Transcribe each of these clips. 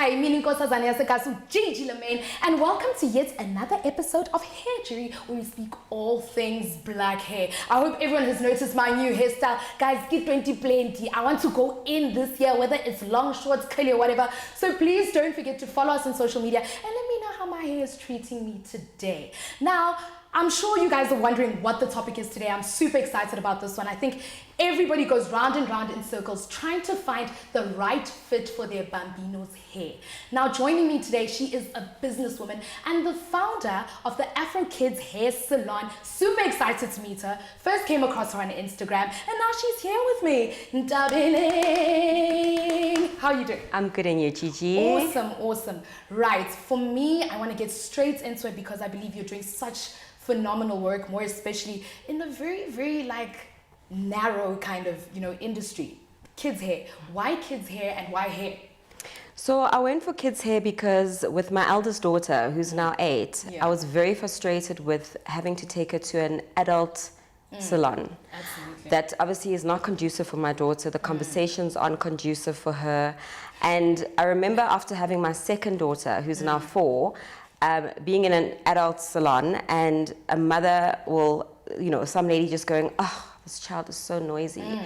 Hi, Mini Nkosazana Yasekasu, Gigi Lemaine, and welcome to yet another episode of Hair Jury, where we speak all things black hair. I hope everyone has noticed my new hairstyle. Guys, get 2020. I want to go in this year, whether it's long, short, curly, or whatever. So please don't forget to follow us on social media and let me know how my hair is treating me today. Now, I'm sure you guys are wondering what the topic is today. I'm super excited about this one. I think everybody goes round and round in circles trying to find the right fit for their Bambino's hair. Now, joining me today, she is a businesswoman and the founder of the Afro Kids Hair Salon. Super excited to meet her. First came across her on Instagram and now she's here with me. Ndabele. How are you doing? I'm good, and you, Gigi? Awesome, awesome. Right, for me, I want to get straight into it because I believe you're doing such phenomenal work, more especially in a very, very narrow kind of, industry. Kids hair. Why kids hair and why hair? So I went for kids hair because with my eldest daughter, who's now 8, I was very frustrated with having to take her to an adult salon. Absolutely. That obviously is not conducive for my daughter. The conversations aren't conducive for her. And I remember after having my second daughter, who's now 4, being in an adult salon and a mother will, some lady just going, oh, this child is so noisy.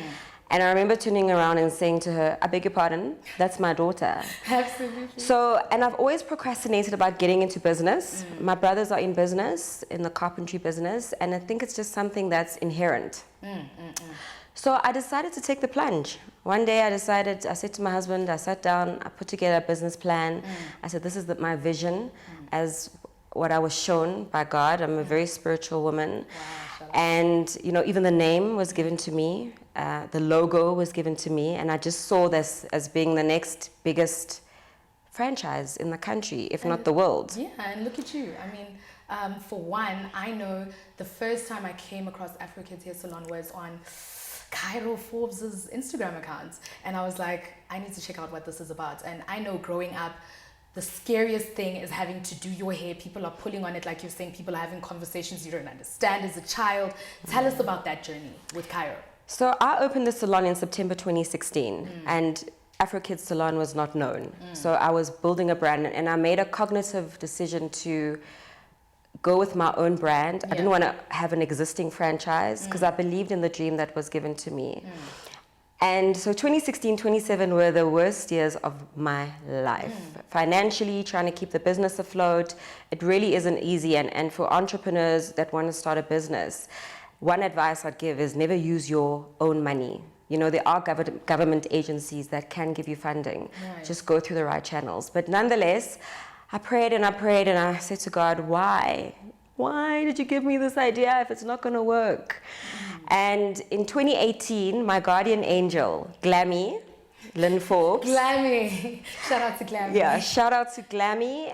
And I remember turning around and saying to her, I beg your pardon, that's my daughter. Absolutely. So, and I've always procrastinated about getting into business. My brothers are in business, in the carpentry business, and I think it's just something that's inherent. So I decided to take the plunge. One day I said to my husband, I sat down, I put together a business plan. I said, this is my vision as what I was shown by God. I'm a very spiritual woman. Wow, and, even the name was given to me. The logo was given to me. And I just saw this as being the next biggest franchise in the country, if not the world. Yeah, and look at you. I mean, for one, I know the first time I came across Afro Kids Hair Salon was on Cairo Forbes' Instagram account, and I was like, I need to check out what this is about. And I know growing up, the scariest thing is having to do your hair. People are pulling on it, like you're saying. People are having conversations you don't understand as a child. Tell us about that journey with Cairo. So I opened the salon in September 2016, and Afro Kids Salon was not known. So I was building a brand, and I made a cognitive decision to go with my own brand. I didn't want to have an existing franchise because I believed in the dream that was given to me. And so 2016, 2017 were the worst years of my life. Financially, trying to keep the business afloat, it really isn't easy. And for entrepreneurs that want to start a business, one advice I'd give is never use your own money. There are government agencies that can give you funding. Right. Just go through the right channels. But nonetheless, I prayed and I said to God, why? Why did you give me this idea if it's not going to work? And in 2018, my guardian angel, Glammy, Lynn Forbes. Glammy. Shout out to Glammy. Yeah, shout out to Glammy.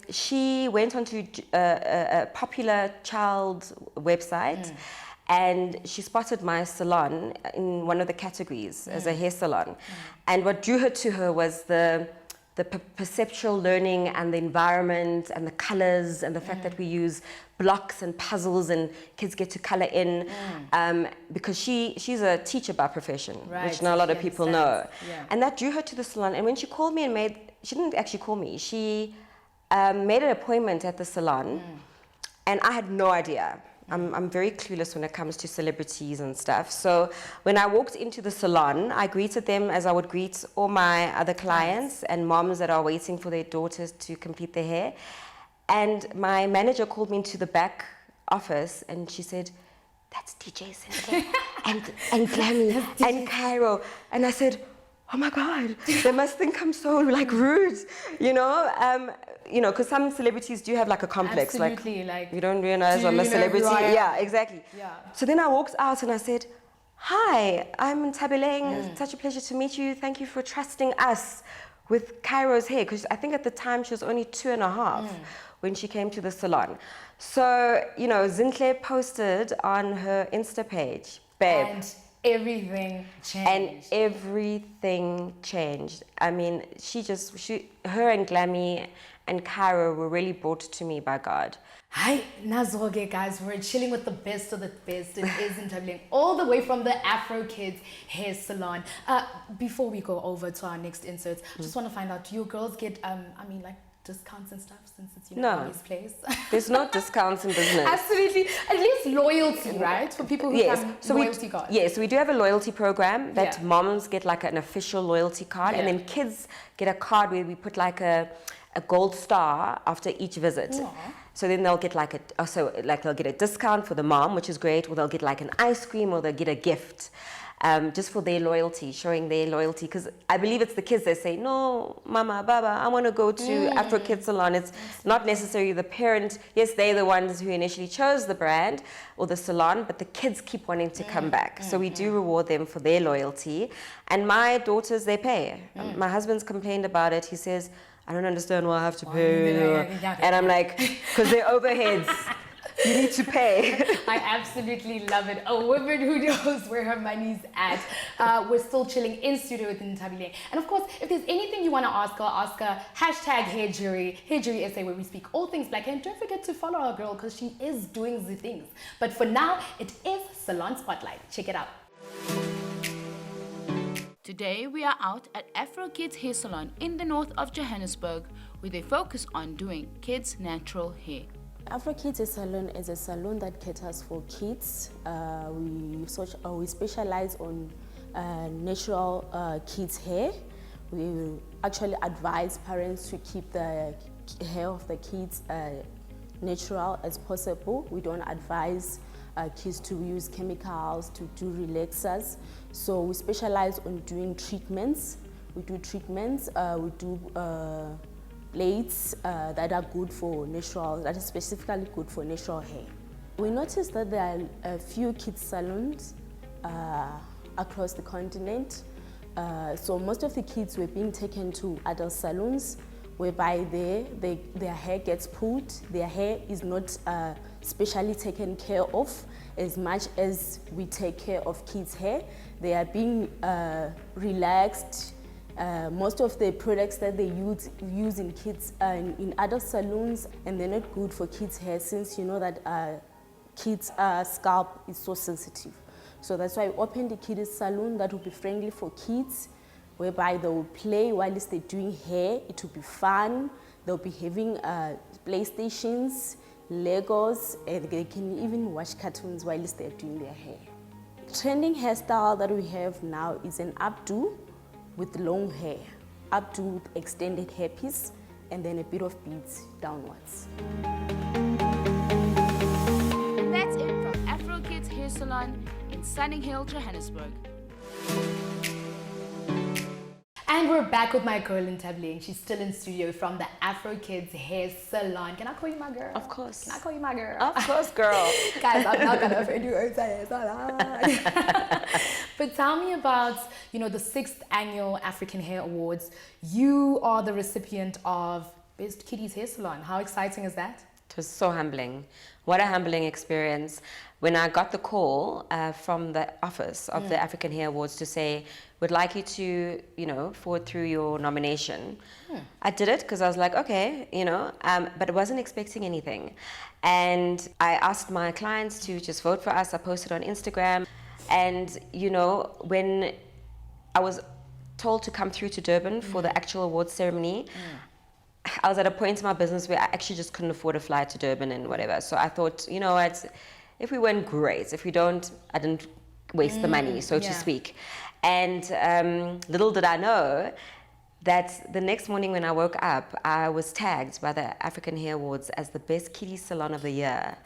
She went onto a popular child website and she spotted my salon in one of the categories as a hair salon. And what drew her to her was the perceptual learning and the environment and the colors and the fact that we use blocks and puzzles and kids get to color in because she's a teacher by profession, which not a lot of people know. Yeah. And that drew her to the salon. And when she called me she didn't actually call me, she made an appointment at the salon and I had no idea. I'm very clueless when it comes to celebrities and stuff. So when I walked into the salon, I greeted them as I would greet all my other clients and moms that are waiting for their daughters to complete their hair. And my manager called me into the back office and she said, that's DJ Cynthia and Glammy and Cairo. And I said, oh my God, they must think I'm so rude, because some celebrities do have a complex. Absolutely, you don't realize I'm a celebrity. Yeah, exactly. Yeah. So then I walked out and I said, hi, I'm Tabeleng. It's such a pleasure to meet you. Thank you for trusting us with Cairo's hair. Because I think at the time she was only 2.5 when she came to the salon. So, Zintle posted on her Insta page, babe. And everything changed. And everything changed. I mean, her and Glammy and Cairo were really brought to me by God. Hi, Nazoge guys, we're chilling with the best of the best. It is in Dublin, all the way from the Afro Kids Hair Salon. Before we go over to our next inserts, I just want to find out, do you girls get, like discounts and stuff since it's, No. Mommy's place? There's no discounts in business. Absolutely. At least loyalty, right? For people who come, loyalty card. Yes, we do have a loyalty program that Yeah. moms get like an official loyalty card, and then kids get a card where we put like a gold star after each visit. Aw. So then they'll get like they'll get a discount for the mom, which is great, or they'll get like an ice cream, or they'll get a gift. Just for their loyalty, showing their loyalty. Because I believe it's the kids that say, no, mama, baba, I want to go to Afro Kids Salon. It's not necessarily the parent. Yes, they're the ones who initially chose the brand or the salon, but the kids keep wanting to come back. So we do reward them for their loyalty. And my daughters, they pay. My husband's complained about it. He says, I don't understand why I have to pay. And I'm like, because they're overheads. You need to pay. I absolutely love it. A woman who knows where her money's at. We're still chilling in studio with Ntabile. And of course, if there's anything you want to ask her, #Hair Jury SA, where we speak all things black. And don't forget to follow our girl, because she is doing the things. But for now, it is Salon Spotlight. Check it out. Today we are out at Afro Kids Hair Salon in the north of Johannesburg, where they focus on doing kids' natural hair. Afro Kids Hair Salon is a salon that caters for kids. We specialize on natural kids' hair. We actually advise parents to keep the hair of the kids natural as possible. We don't advise kids to use chemicals, to do relaxers. So we specialize on doing treatments. We do treatments, we do blades that are good for natural, that is specifically good for natural hair. We noticed that there are a few kids salons across the continent. So most of the kids were being taken to adult salons, whereby their hair gets pulled. Their hair is not specially taken care of as much as we take care of kids' hair. They are being relaxed. Most of the products that they use in kids in adult salons, and they're not good for kids' hair, since you know that kids' scalp is so sensitive. So that's why we opened the kids salon that will be friendly for kids, whereby they will play whilst they're doing hair. It will be fun. They'll be having PlayStations, Legos, and they can even watch cartoons whilst they're doing their hair. Trending hairstyle that we have now is an updo with long hair, updo with extended hairpiece, and then a bit of beads downwards. And that's it from Afro Kids Hair Salon in Sunninghill, Johannesburg. And we're back with my girl Ntabile, and she's still in studio from the Afro Kids Hair Salon. Can I call you my girl? Of course. Can I call you my girl? Of course, girl. Guys, I'm not gonna offend you. It's a hair salon. But tell me about, the 6th annual African Hair Awards. You are the recipient of Best Kiddies Hair Salon. How exciting is that? It was so humbling. What a humbling experience. When I got the call from the office of the African Hair Awards to say, would like you to, forward through your nomination. I did it because I was like, okay, but I wasn't expecting anything. And I asked my clients to just vote for us. I posted on Instagram. And, when I was told to come through to Durban for the actual awards ceremony, I was at a point in my business where I actually just couldn't afford a flight to Durban and whatever. So I thought, if we win, great. If we don't, I didn't waste the money, so to speak. And little did I know that the next morning when I woke up, I was tagged by the African Hair Awards as the best kiddie salon of the year.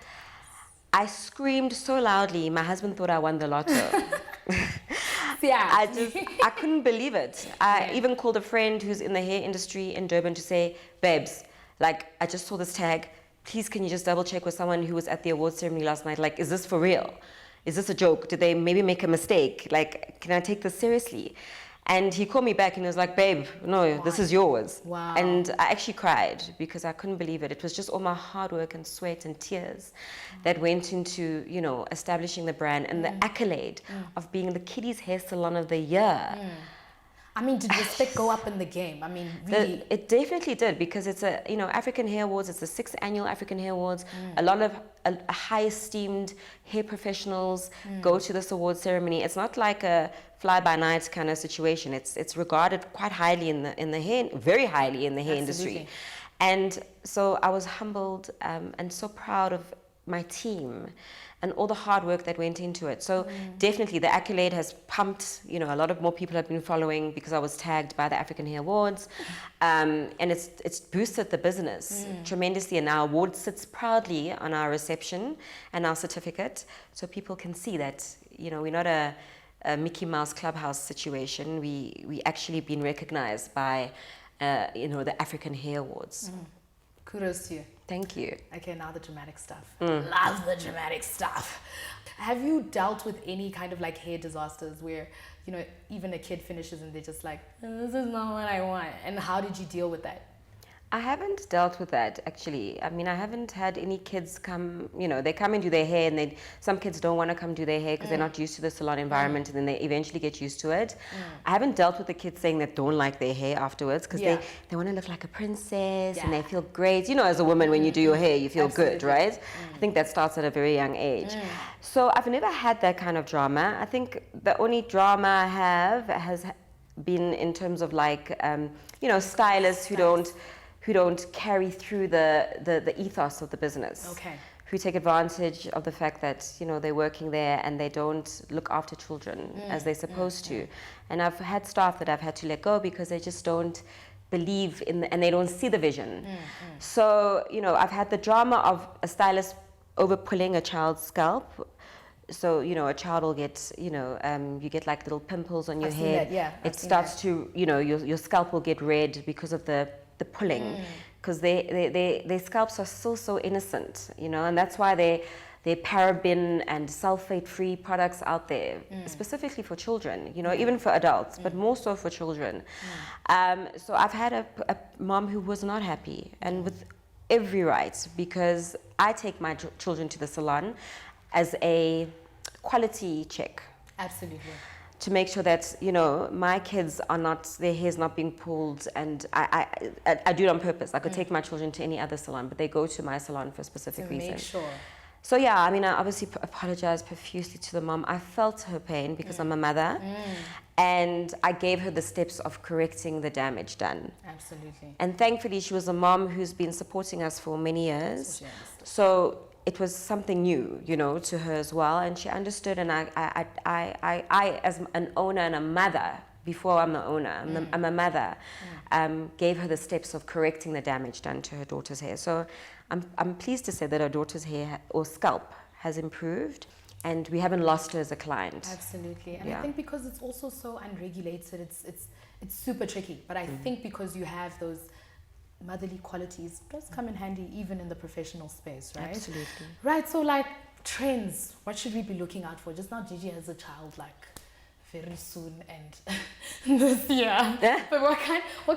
I screamed so loudly, my husband thought I won the lotto. Yeah. I couldn't believe it. I even called a friend who's in the hair industry in Durban to say, babes, I just saw this tag. Please, can you just double check with someone who was at the awards ceremony last night? Is this for real? Is this a joke? Did they maybe make a mistake? Can I take this seriously? And he called me back and he was like, babe, no, this is yours. Wow. And I actually cried because I couldn't believe it. It was just all my hard work and sweat and tears that went into, establishing the brand and the accolade of being the Kiddies Hair Salon of the Year. I mean, did respect go up in the game? I mean, really? It definitely did, because it's a, African Hair Awards. It's the 6th annual African Hair Awards. A lot of high esteemed hair professionals go to this award ceremony. It's not like a fly by night kind of situation. It's regarded quite highly in the hair, very highly in the hair industry. And so I was humbled and so proud of my team and all the hard work that went into it. So definitely the accolade has pumped, a lot of more people have been following because I was tagged by the African Hair Awards. And it's boosted the business tremendously. And our award sits proudly on our reception and our certificate. So people can see that, we're not a Mickey Mouse Clubhouse situation. We actually been recognized by, the African Hair Awards. Kudos to you. Thank you. Okay, now the dramatic stuff. Love the dramatic stuff. Have you dealt with any kind of like hair disasters where, even a kid finishes and they're just like, this is not what I want? And how did you deal with that? I haven't dealt with that, actually. I mean, I haven't had any kids come, they come and do their hair, and some kids don't want to come do their hair because they're not used to the salon environment, and then they eventually get used to it. I haven't dealt with the kids saying they don't like their hair afterwards because they want to look like a princess and they feel great. As a woman, when you do your hair, you feel good, right? I think that starts at a very young age. So I've never had that kind of drama. I think the only drama I have has been in terms of like, stylists who don't carry through the ethos of the business. Okay. Who take advantage of the fact that, they're working there and they don't look after children as they're supposed to. And I've had staff that I've had to let go because they just don't believe in and they don't see the vision. So, I've had the drama of a stylist over pulling a child's scalp. So, a child will get, you get like little pimples on your head. It starts to, your scalp will get red because of the pulling, because their scalps are still so innocent, and that's why they're paraben and sulfate-free products out there, specifically for children, even for adults, but more so for children. So I've had a mom who was not happy, and with every right, because I take my children to the salon as a quality check. Absolutely. To make sure that, my kids are not, their hair's not being pulled, and I do it on purpose. I could take my children to any other salon, but they go to my salon for a specific reason. Make sure. So yeah, I mean, I obviously apologized profusely to the mom. I felt her pain because I'm a mother, and I gave her the steps of correcting the damage done. Absolutely. And thankfully, she was a mom who's been supporting us for many years. So it was something new, to her as well, and she understood. And I as an owner and a mother, before I'm the owner, I'm a mother, gave her the steps of correcting the damage done to her daughter's hair. So I'm pleased to say that her daughter's hair or scalp has improved, and we haven't lost her as a client. Absolutely. And I think because it's also so unregulated, it's super tricky. But I think because you have those motherly qualities, it does come in handy even in the professional space, right? Absolutely. Right, so like trends, what should we be looking out for? Just now Gigi has a child like very soon and this year. But what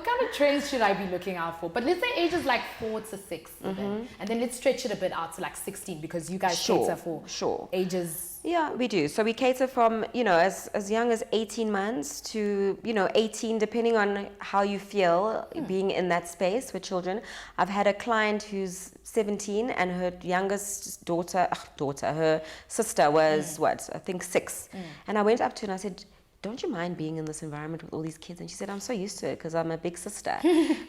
kind of trends should I be looking out for? But let's say ages like 4 to 6 even. And then let's stretch it a bit out to like 16, because you guys cater for ages. Yeah, we do. So we cater from, as young as 18 months to, 18, depending on how you feel being in that space with children. I've had a client who's 17 and her youngest her sister was I think 6. And I went up to her and I said, don't you mind being in this environment with all these kids? And she said, I'm so used to it because I'm a big sister.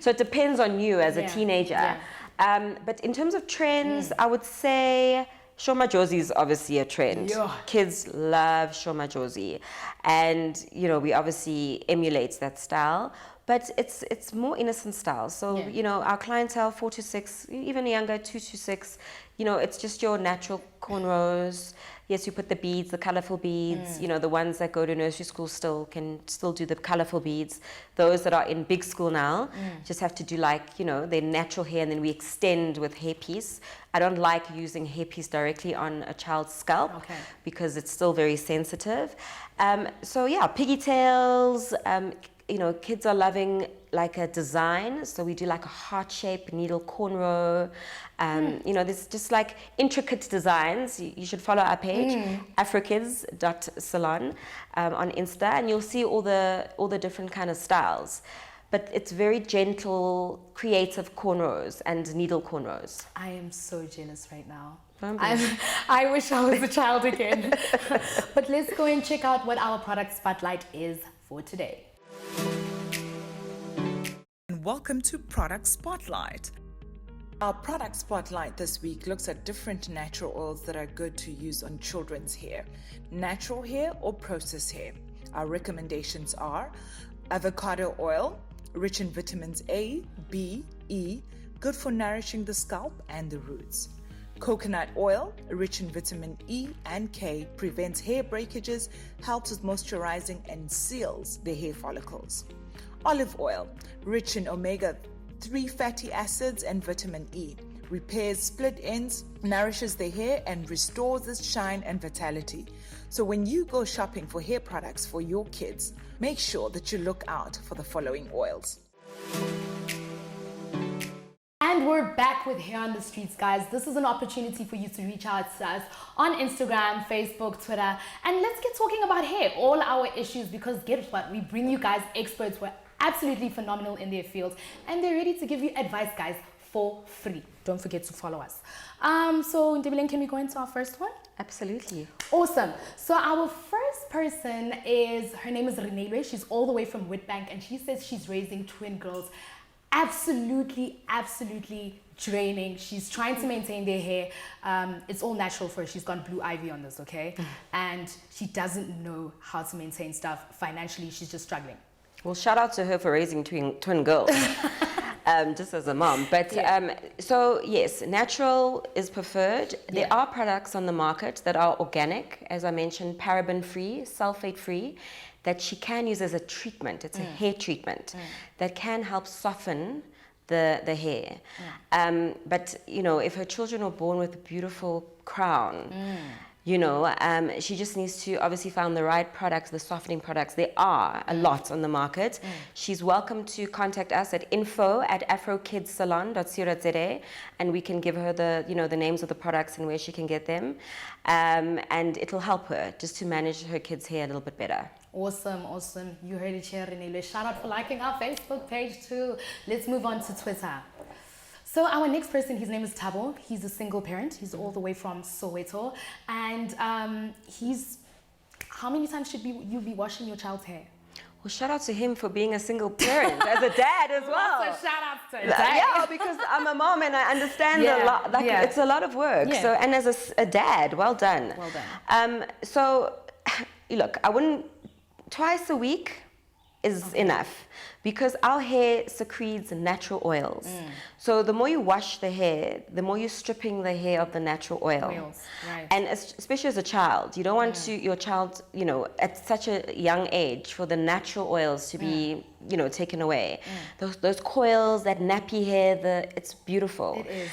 So it depends on you as a teenager. But in terms of trends, I would say Shoma Josie is obviously a trend. Kids love Shoma Josie. And, we obviously emulate that style. But it's more innocent style. So, our clientele, 4 to 6, even younger, 2 to 6, it's just your natural cornrows. Yes, you put the beads, the colorful beads, the ones that go to nursery school can still do the colorful beads. Those that are in big school now just have to do their natural hair, and then we extend with hairpiece. I don't like using hairpiece directly on a child's scalp because it's still very sensitive. So yeah, pigtails, you know, kids are loving like a design. So we do like a heart-shaped needle cornrow. You know, there's just like intricate designs. You should follow our page, afrokids.salon on Insta, and you'll see all the different kind of styles. But it's very gentle, creative cornrows and needle cornrows. I am so jealous right now. Don't be. I wish I was a child again. But let's go and check out what our product spotlight is for today. And welcome to Product Spotlight. Our product spotlight this week looks at different natural oils that are good to use on children's hair, natural hair or processed hair. Our recommendations are avocado oil, rich in vitamins A, B, E, good for nourishing the scalp and the roots. Coconut oil, rich in vitamin E and K, prevents hair breakages, helps with moisturizing and seals the hair follicles. Olive oil, rich in omega-3 fatty acids and vitamin E, repairs split ends, nourishes the hair and restores its shine and vitality. So when you go shopping for hair products for your kids, make sure that you look out for the following oils. And we're back with Hair on the Streets, guys. This is an opportunity for you to reach out to us on Instagram, Facebook, Twitter, and let's get talking about hair, all our issues, because guess what? We bring you guys experts who are absolutely phenomenal in their fields, and they're ready to give you advice, guys, for free. Don't forget to follow us. So, Ndebeleng, can we go into our first one? Absolutely. Awesome. So our first person her name is Renelwe. She's all the way from Witbank, and she says she's raising twin girls. Absolutely draining. She's trying to maintain their hair. It's all natural for her. She's gone Blue Ivy on this, okay? And she doesn't know how to maintain stuff. Financially, she's just struggling. Well, shout out to her for raising twin girls. Just as a mom. But so yes, natural is preferred. There are products on the market that are organic, as I mentioned, paraben-free, sulfate-free, that she can use as a treatment. It's a hair treatment that can help soften the hair. But, you know, if her children are born with a beautiful crown, you know, she just needs to obviously find the right products, the softening products. There are a lot on the market. She's welcome to contact us at info@afrokidssalon.co.za, and we can give her the names of the products and where she can get them. And it'll help her just to manage her kids' hair a little bit better. Awesome. You heard it here, Renelwe. Shout out for liking our Facebook page too. Let's move on to Twitter. So our next person, his name is Thabo. He's a single parent. He's all the way from Soweto. And how many times should you be washing your child's hair? Well, shout out to him for being a single parent, as a dad as well. Also shout out to dad. Yeah, because I'm a mom and I understand a lot. Like, it's a lot of work. Yeah. So, and as a dad, well done. Well done. So, look, I wouldn't. Twice a week is enough, because our hair secretes natural oils. So the more you wash the hair, the more you're stripping the hair of the natural oil. Right. And especially as a child, you don't want your child, you know, at such a young age, for the natural oils to be, you know, taken away. Those coils, that nappy hair, it's beautiful. It is.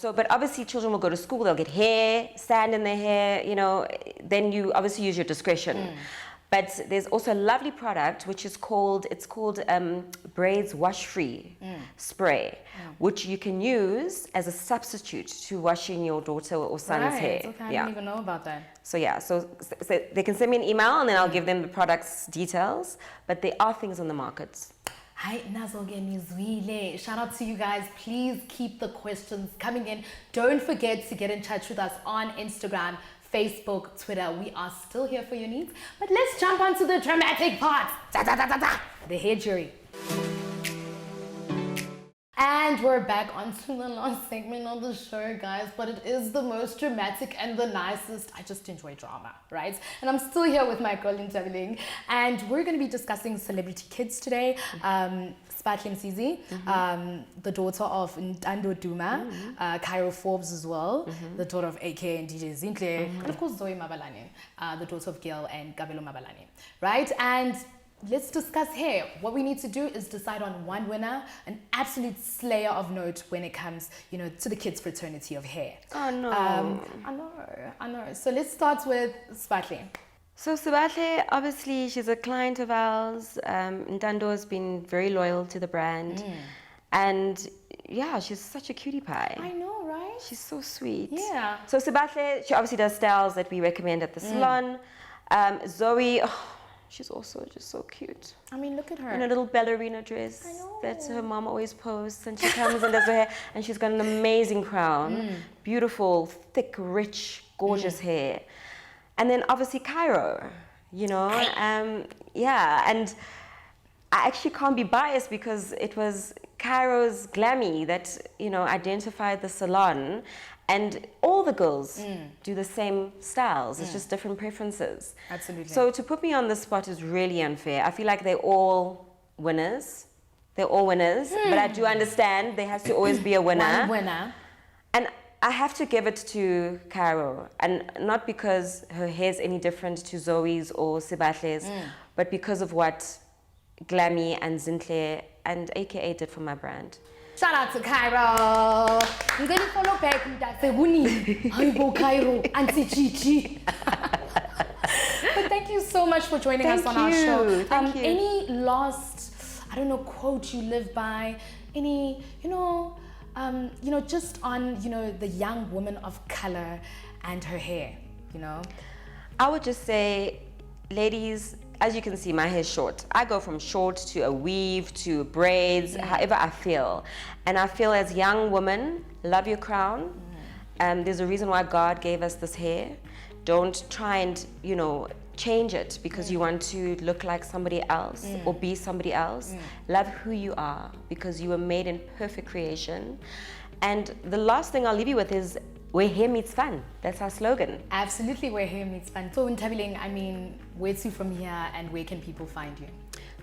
But obviously children will go to school, they'll get hair, sand in their hair, you know, then you obviously use your discretion. But there's also a lovely product which is called Braids Wash Free Spray, which you can use as a substitute to washing your daughter or son's hair. Okay, I didn't even know about that. So so they can send me an email and then I'll give them the product's details. But there are things on the market. Hi, Nazoge Nizwile. Shout out to you guys. Please keep the questions coming in. Don't forget to get in touch with us on Instagram, Facebook, Twitter. We are still here for your needs. But let's jump onto the dramatic part. The hair jury. And we're back onto the last segment of the show, guys. But it is the most dramatic and the nicest. I just enjoy drama, right? And I'm still here with my girl Ndebeleng. And we're going to be discussing celebrity kids today. Spatlin Msizi, the daughter of Ntando Duma, Cairo Forbes as well, the daughter of AK and DJ Zinhle, and of course Zoe Mabalane, the daughter of Gail and Gabelo Mabalane, right? And let's discuss hair. What we need to do is decide on one winner, an absolute slayer of note when it comes, you know, to the kids' fraternity of hair. Oh no. I know. So let's start with Spatlin. So Sibahle, obviously, she's a client of ours. Ntando has been very loyal to the brand. And yeah, she's such a cutie pie. I know, right? She's so sweet. Yeah. So Sibahle, she obviously does styles that we recommend at the salon. Zoe, she's also just so cute. I mean, look at her. In a little ballerina dress that her mom always posts, and she comes and does her hair, and she's got an amazing crown, beautiful, thick, rich, gorgeous hair. And then obviously Cairo, you know, yeah, and I actually can't be biased because it was Cairo's Glammy that, you know, identified the salon, and all the girls do the same styles. It's just different preferences. Absolutely. So to put me on the spot is really unfair. I feel like they're all winners. They're all winners, but I do understand there has to always be a winner. One winner. And I have to give it to Cairo, and not because her hair's any different to Zoe's or Sibahle's, but because of what Glammy and Zinhle and AKA did for my brand. Shout out to Cairo. I'm going to follow back Mtaseguni. Haibo Cairo, Auntie Chichi. But thank you so much for joining us on our show. Thank you. Any last, I don't know, quote you live by? Any, just on, the young woman of color and her hair, I would just say, ladies, as you can see, my hair's short. I go from short to a weave to braids, however I feel. And I feel as young women, love your crown. There's a reason why God gave us this hair. Don't try and, change it because you want to look like somebody else or be somebody else. Love who you are because you were made in perfect creation. And the last thing I'll leave you with is where hair meets fun. That's our slogan. Absolutely, where hair meets fun. So Ntabileng, where to from here and where can people find you?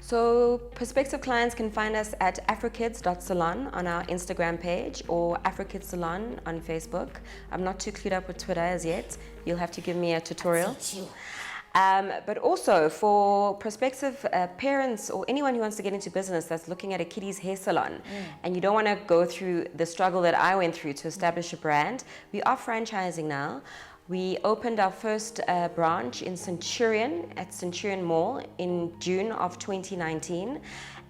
So prospective clients can find us at afrokids.salon on our Instagram page or Afrokids Salon on Facebook. I'm not too clued up with Twitter as yet. You'll have to give me a tutorial. But also for prospective parents or anyone who wants to get into business that's looking at a kiddie's hair salon and you don't want to go through the struggle that I went through to establish a brand, we are franchising now. We opened our first branch in Centurion at Centurion Mall in June of 2019,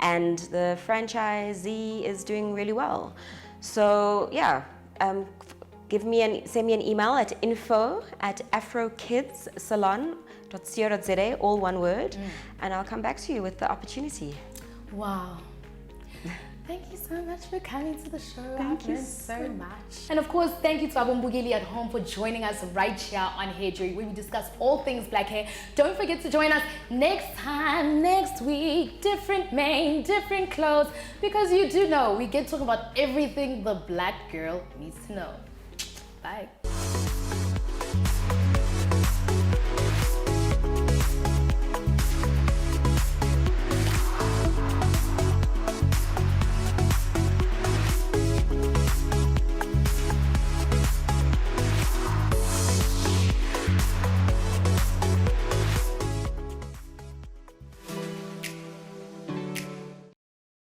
and the franchisee is doing really well. So yeah, send me an email at info@afrokidssalon.co.za, all one word, and I'll come back to you with the opportunity. Wow. Thank you so much for coming to the show. I've learned so much. And of course, thank you to Abombugeli at home for joining us right here on Hair Jury, where we discuss all things black hair. Don't forget to join us next time, next week. Different mane, different clothes, because you do know we get to talk about everything the black girl needs to know. Bye.